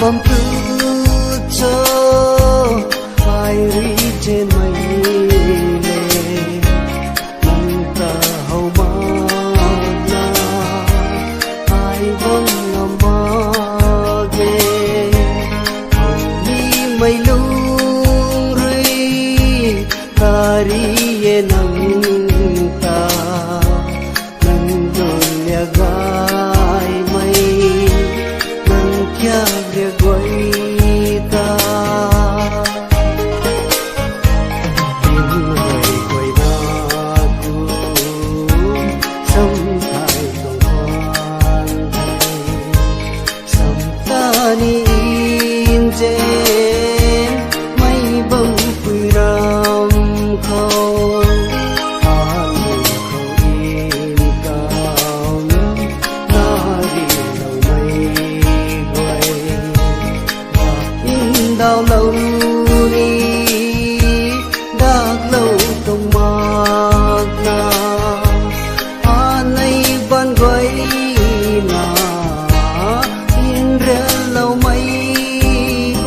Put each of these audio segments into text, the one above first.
bom cứ cho ai ri trên mây lệ nâng ta hầu ma na ai bom ngầm ma ghê đi mây lung ri ta ri ye nâng ta nâng dồn ya gai mây nâng kia việc quay ta tiếng người quay na tu sông thái không khoan sông ta ni in trên mây bông quy ram khâu an khâu in cao na đi lâu mây quay in đau lâu đi đắc lâu tung mạc na an ấy ban quay na in re lâu mây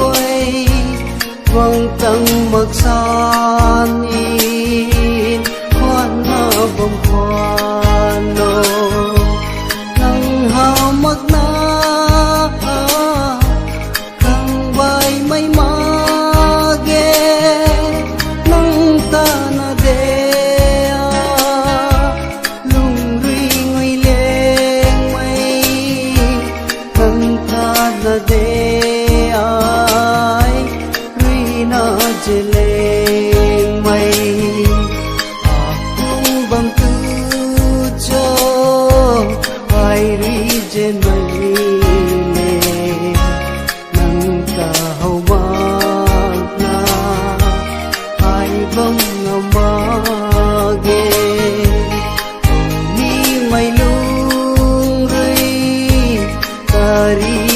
quay vòng tăng mặc san in khoan na bom khoan no nang hao mặc na kang bay may ma ghê nang ta na de lung ri ngoi leng mây kang ta na de ai ri na je leng mây tung bam tu cho ai ri je mây lệ nâng ta hầu ma na ai bom ngầm ma ghê ni mây lung ri ta ri